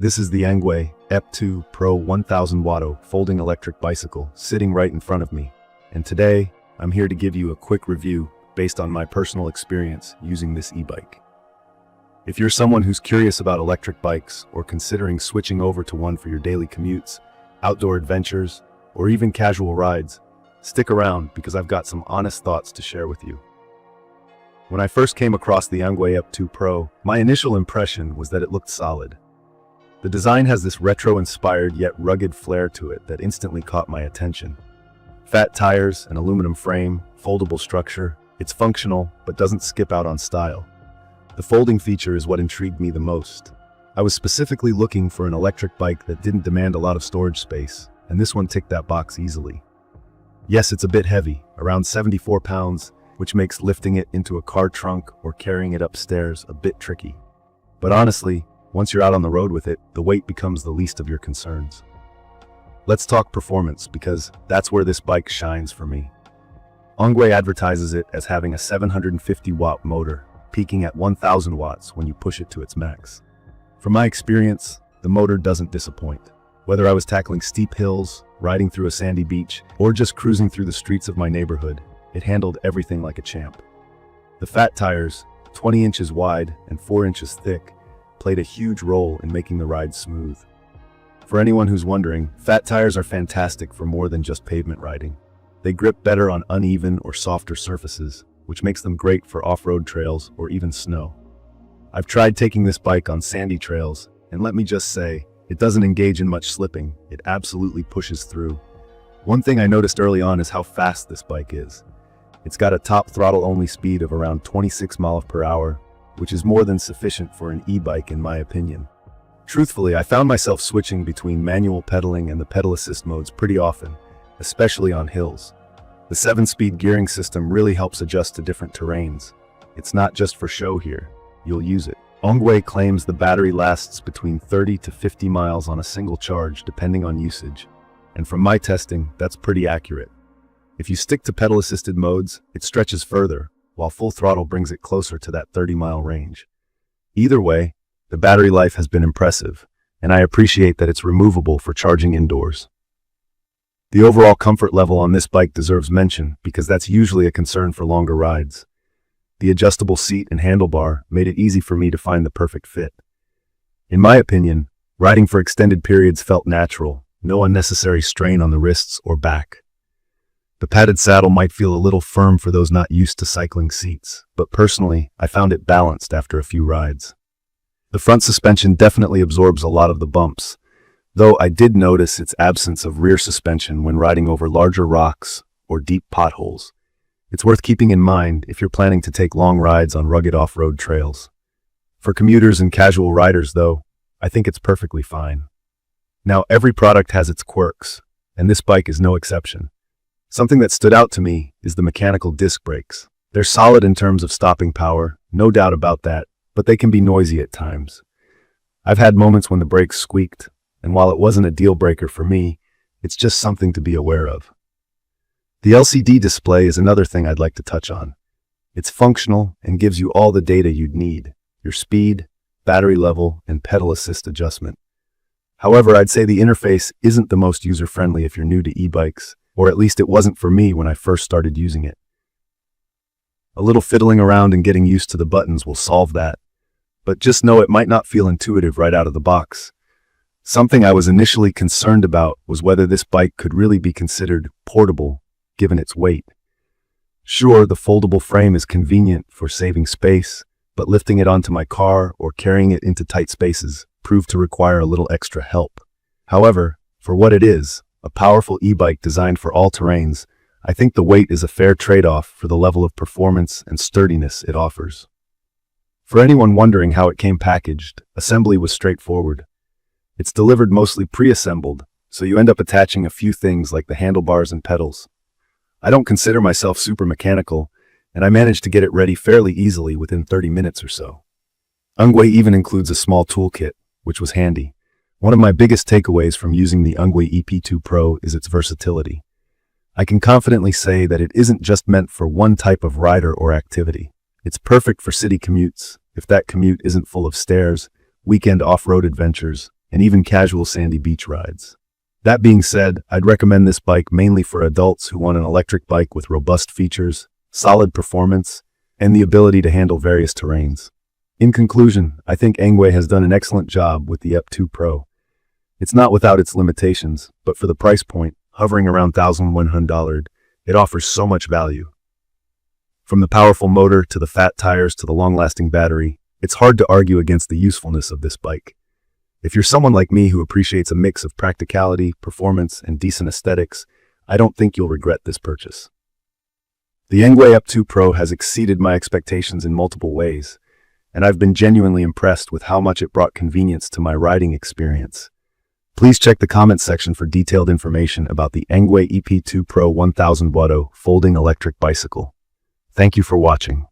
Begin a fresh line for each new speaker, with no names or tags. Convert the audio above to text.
This is the ENGWE EP-2 PRO 1000 watt folding electric bicycle sitting right in front of me. And today, I'm here to give you a quick review based on my personal experience using this e-bike. If you're someone who's curious about electric bikes or considering switching over to one for your daily commutes, outdoor adventures, or even casual rides, stick around because I've got some honest thoughts to share with you. When I first came across the ENGWE EP-2 PRO, my initial impression was that it looked solid. The design has this retro-inspired yet rugged flair to it that instantly caught my attention. Fat tires, an aluminum frame, foldable structure, it's functional but doesn't skip out on style. The folding feature is what intrigued me the most. I was specifically looking for an electric bike that didn't demand a lot of storage space, and this one ticked that box easily. Yes, it's a bit heavy, around 74 pounds, which makes lifting it into a car trunk or carrying it upstairs a bit tricky. But honestly, once you're out on the road with it, the weight becomes the least of your concerns. Let's talk performance, because that's where this bike shines for me. ENGWE advertises it as having a 750 watt motor, peaking at 1000 watts when you push it to its max. From my experience, the motor doesn't disappoint. Whether I was tackling steep hills, riding through a sandy beach, or just cruising through the streets of my neighborhood, it handled everything like a champ. The fat tires, 20 inches wide and 4 inches thick, played a huge role in making the ride smooth. For anyone who's wondering, fat tires are fantastic for more than just pavement riding. They grip better on uneven or softer surfaces, which makes them great for off-road trails or even snow. I've tried taking this bike on sandy trails, and let me just say, it doesn't engage in much slipping. It absolutely pushes through. One thing I noticed early on is how fast this bike is. It's got a top throttle-only speed of around 26 miles per hour, which is more than sufficient for an e-bike in my opinion. Truthfully, I found myself switching between manual pedaling and the pedal assist modes pretty often, especially on hills. The 7-speed gearing system really helps adjust to different terrains. It's not just for show here, you'll use it. ENGWE claims the battery lasts between 30 to 50 miles on a single charge depending on usage. And from my testing, that's pretty accurate. If you stick to pedal-assisted modes, it stretches further, while full throttle brings it closer to that 30-mile range. Either way, the battery life has been impressive, and I appreciate that it's removable for charging indoors. The overall comfort level on this bike deserves mention because that's usually a concern for longer rides. The adjustable seat and handlebar made it easy for me to find the perfect fit. In my opinion, riding for extended periods felt natural, no unnecessary strain on the wrists or back. The padded saddle might feel a little firm for those not used to cycling seats, but personally, I found it balanced after a few rides. The front suspension definitely absorbs a lot of the bumps, though I did notice its absence of rear suspension when riding over larger rocks or deep potholes. It's worth keeping in mind if you're planning to take long rides on rugged off-road trails. For commuters and casual riders, though, I think it's perfectly fine. Now, every product has its quirks, and this bike is no exception. Something that stood out to me is the mechanical disc brakes. They're solid in terms of stopping power, no doubt about that, but they can be noisy at times. I've had moments when the brakes squeaked, and while it wasn't a deal breaker for me, it's just something to be aware of. The LCD display is another thing I'd like to touch on. It's functional and gives you all the data you'd need, your speed, battery level, and pedal assist adjustment. However, I'd say the interface isn't the most user-friendly if you're new to e-bikes, or at least it wasn't for me when I first started using it. A little fiddling around and getting used to the buttons will solve that, but just know it might not feel intuitive right out of the box. Something I was initially concerned about was whether this bike could really be considered portable, given its weight. Sure, the foldable frame is convenient for saving space, but lifting it onto my car or carrying it into tight spaces proved to require a little extra help. However, for what it is, a powerful e-bike designed for all terrains, I think the weight is a fair trade-off for the level of performance and sturdiness it offers. For anyone wondering how it came packaged, assembly was straightforward. It's delivered mostly pre-assembled, so you end up attaching a few things like the handlebars and pedals. I don't consider myself super mechanical, and I managed to get it ready fairly easily within 30 minutes or so. ENGWE even includes a small toolkit, which was handy. One of my biggest takeaways from using the ENGWE EP-2 PRO is its versatility. I can confidently say that it isn't just meant for one type of rider or activity. It's perfect for city commutes, if that commute isn't full of stairs, weekend off-road adventures, and even casual sandy beach rides. That being said, I'd recommend this bike mainly for adults who want an electric bike with robust features, solid performance, and the ability to handle various terrains. In conclusion, I think ENGWE has done an excellent job with the EP-2 Pro. It's not without its limitations, but for the price point, hovering around $1,100, it offers so much value. From the powerful motor to the fat tires to the long-lasting battery, it's hard to argue against the usefulness of this bike. If you're someone like me who appreciates a mix of practicality, performance, and decent aesthetics, I don't think you'll regret this purchase. The ENGWE EP-2 Pro has exceeded my expectations in multiple ways, and I've been genuinely impressed with how much it brought convenience to my riding experience. Please check the comments section for detailed information about the ENGWE EP-2 Pro 1000 Watt folding electric bicycle. Thank you for watching.